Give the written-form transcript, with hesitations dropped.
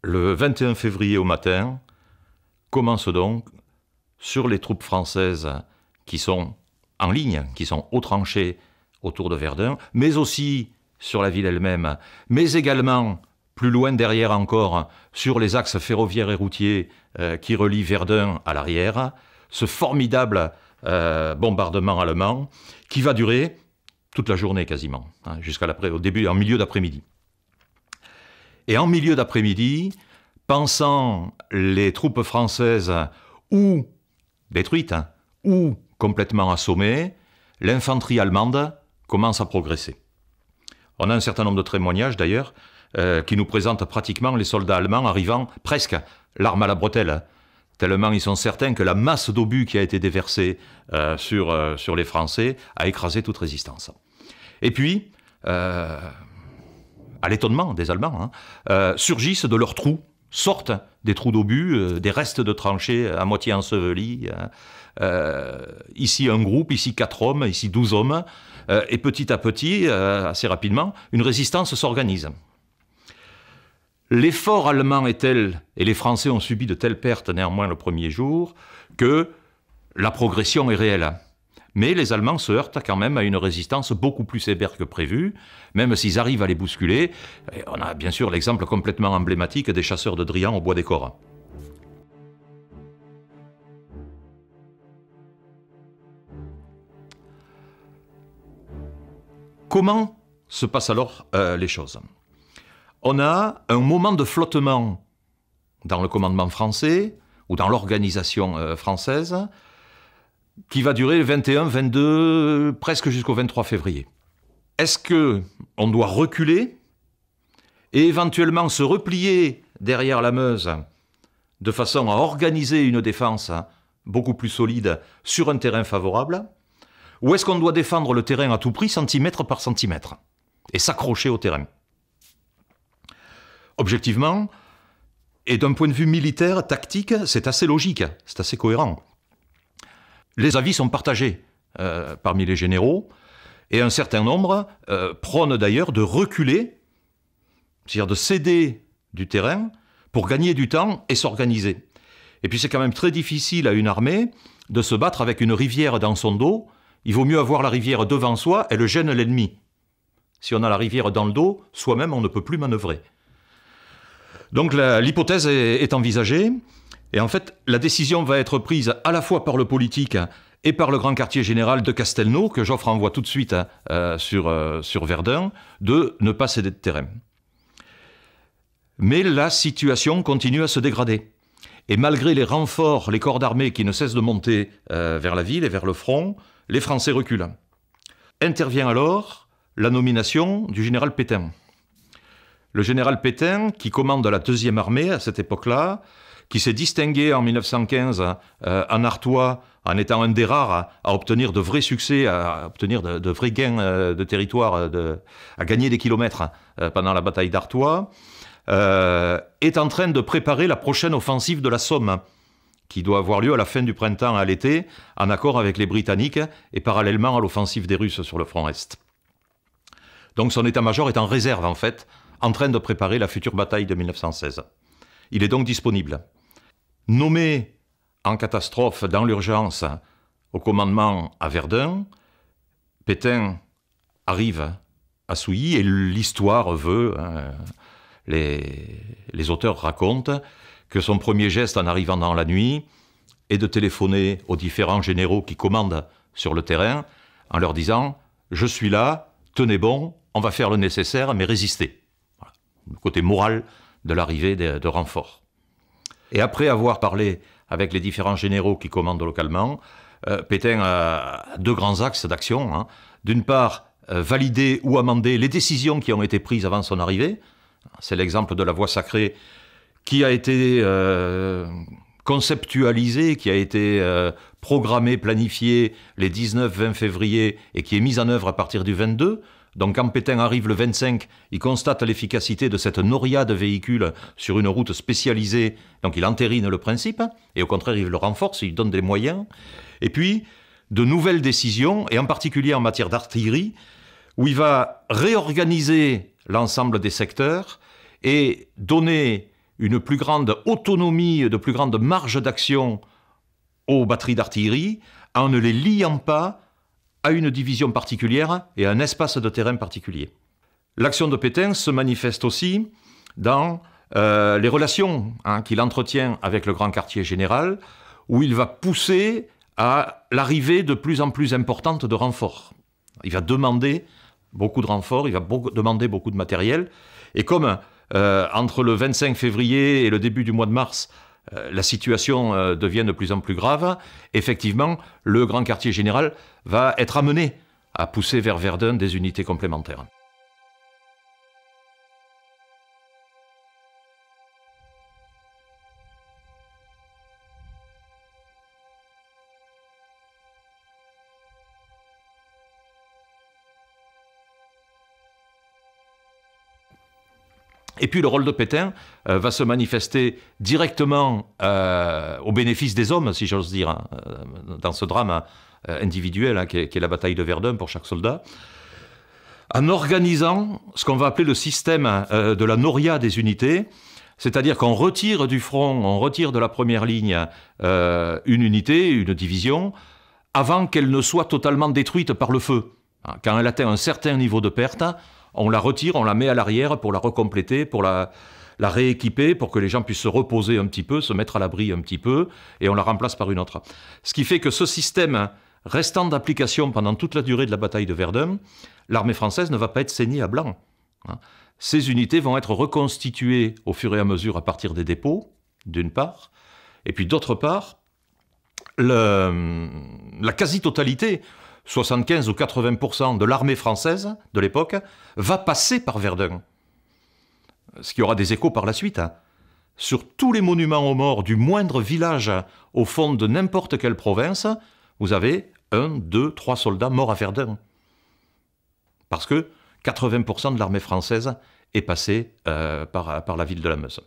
Le 21 février au matin, commence donc sur les troupes françaises qui sont en ligne, qui sont aux tranchées autour de Verdun, mais aussi sur la ville elle-même, mais également plus loin derrière encore sur les axes ferroviaires et routiers qui relient Verdun à l'arrière, ce formidable bombardement allemand qui va durer toute la journée quasiment, au début, en milieu d'après-midi. Et en milieu d'après-midi, pensant les troupes françaises ou détruites, ou complètement assommées, l'infanterie allemande commence à progresser. On a un certain nombre de témoignages d'ailleurs qui nous présentent pratiquement les soldats allemands arrivant presque l'arme à la bretelle, tellement ils sont certains que la masse d'obus qui a été déversée sur les Français a écrasé toute résistance. Et puis, à l'étonnement des Allemands, surgissent de leurs trous, sortent des trous d'obus, des restes de tranchées à moitié ensevelis. Ici un groupe, ici 4 hommes, ici 12 hommes. Et petit à petit, assez rapidement, une résistance s'organise. L'effort allemand est tel, et les Français ont subi de telles pertes néanmoins le premier jour, que la progression est réelle. Mais les Allemands se heurtent quand même à une résistance beaucoup plus sévère que prévu, même s'ils arrivent à les bousculer. Et on a bien sûr l'exemple complètement emblématique des chasseurs de Drian au Bois des Corps. Comment se passent alors les choses ? On a un moment de flottement dans le commandement français, ou dans l'organisation française, qui va durer le 21, 22, presque jusqu'au 23 février. Est-ce qu'on doit reculer et éventuellement se replier derrière la Meuse de façon à organiser une défense beaucoup plus solide sur un terrain favorable, ou est-ce qu'on doit défendre le terrain à tout prix, centimètre par centimètre, et s'accrocher au terrain ? Objectivement, et d'un point de vue militaire, tactique, c'est assez logique, c'est assez cohérent. Les avis sont partagés parmi les généraux, et un certain nombre prônent d'ailleurs de reculer, c'est-à-dire de céder du terrain pour gagner du temps et s'organiser. Et puis c'est quand même très difficile à une armée de se battre avec une rivière dans son dos. Il vaut mieux avoir la rivière devant soi, elle gêne l'ennemi. Si on a la rivière dans le dos, soi-même on ne peut plus manœuvrer. Donc l'hypothèse est envisagée. Et en fait, la décision va être prise à la fois par le politique et par le grand quartier général de Castelnau, que Joffre envoie tout de suite sur Verdun, de ne pas céder de terrain. Mais la situation continue à se dégrader. Et malgré les renforts, les corps d'armée qui ne cessent de monter vers la ville et vers le front, les Français reculent. Intervient alors la nomination du général Pétain. Le général Pétain, qui commande la 2e armée à cette époque-là, qui s'est distingué en 1915 en Artois en étant un des rares à obtenir de vrais succès, à obtenir de vrais gains de territoire, à gagner des kilomètres pendant la bataille d'Artois, est en train de préparer la prochaine offensive de la Somme, qui doit avoir lieu à la fin du printemps à l'été, en accord avec les Britanniques et parallèlement à l'offensive des Russes sur le front Est. Donc son état-major est en réserve en fait, en train de préparer la future bataille de 1916. Il est donc disponible. Nommé en catastrophe dans l'urgence au commandement à Verdun, Pétain arrive à Souilly et l'histoire veut, les auteurs racontent, que son premier geste en arrivant dans la nuit est de téléphoner aux différents généraux qui commandent sur le terrain en leur disant « Je suis là, tenez bon, on va faire le nécessaire, mais résistez ». Voilà. Le côté moral de l'arrivée de renforts. Et après avoir parlé avec les différents généraux qui commandent localement, Pétain a 2 grands axes d'action. D'une part, valider ou amender les décisions qui ont été prises avant son arrivée. C'est l'exemple de la voie sacrée qui a été conceptualisée, qui a été programmée, planifiée les 19-20 février et qui est mise en œuvre à partir du 22. Donc quand Pétain arrive le 25, il constate l'efficacité de cette noria de véhicules sur une route spécialisée, donc il entérine le principe, et au contraire il le renforce, il donne des moyens. Et puis, de nouvelles décisions, et en particulier en matière d'artillerie, où il va réorganiser l'ensemble des secteurs et donner une plus grande autonomie, de plus grande marge d'action aux batteries d'artillerie en ne les liant pas à une division particulière et à un espace de terrain particulier. L'action de Pétain se manifeste aussi dans les relations qu'il entretient avec le grand quartier général, où il va pousser à l'arrivée de plus en plus importante de renforts. Il va demander beaucoup de renforts, il va demander beaucoup de matériel, et comme entre le 25 février et le début du mois de mars, la situation devient de plus en plus grave, effectivement, le grand quartier général va être amené à pousser vers Verdun des unités complémentaires. Et puis le rôle de Pétain va se manifester directement au bénéfice des hommes, si j'ose dire, dans ce drame individuel qui est la bataille de Verdun pour chaque soldat, en organisant ce qu'on va appeler le système de la noria des unités, c'est-à-dire qu'on retire du front, on retire de la première ligne une unité, une division, avant qu'elle ne soit totalement détruite par le feu. Quand elle atteint un certain niveau de perte, on la retire, on la met à l'arrière pour la recompléter, pour la rééquiper, pour que les gens puissent se reposer un petit peu, se mettre à l'abri un petit peu, et on la remplace par une autre. Ce qui fait que ce système restant d'application pendant toute la durée de la bataille de Verdun, l'armée française ne va pas être saignée à blanc. Ces unités vont être reconstituées au fur et à mesure à partir des dépôts, d'une part, et puis d'autre part, la quasi-totalité, 75 ou 80% de l'armée française de l'époque, va passer par Verdun. Ce qui aura des échos par la suite. Sur tous les monuments aux morts du moindre village au fond de n'importe quelle province, vous avez 1, 2, 3 soldats morts à Verdun. Parce que 80% de l'armée française est passée par la ville de la Meuse.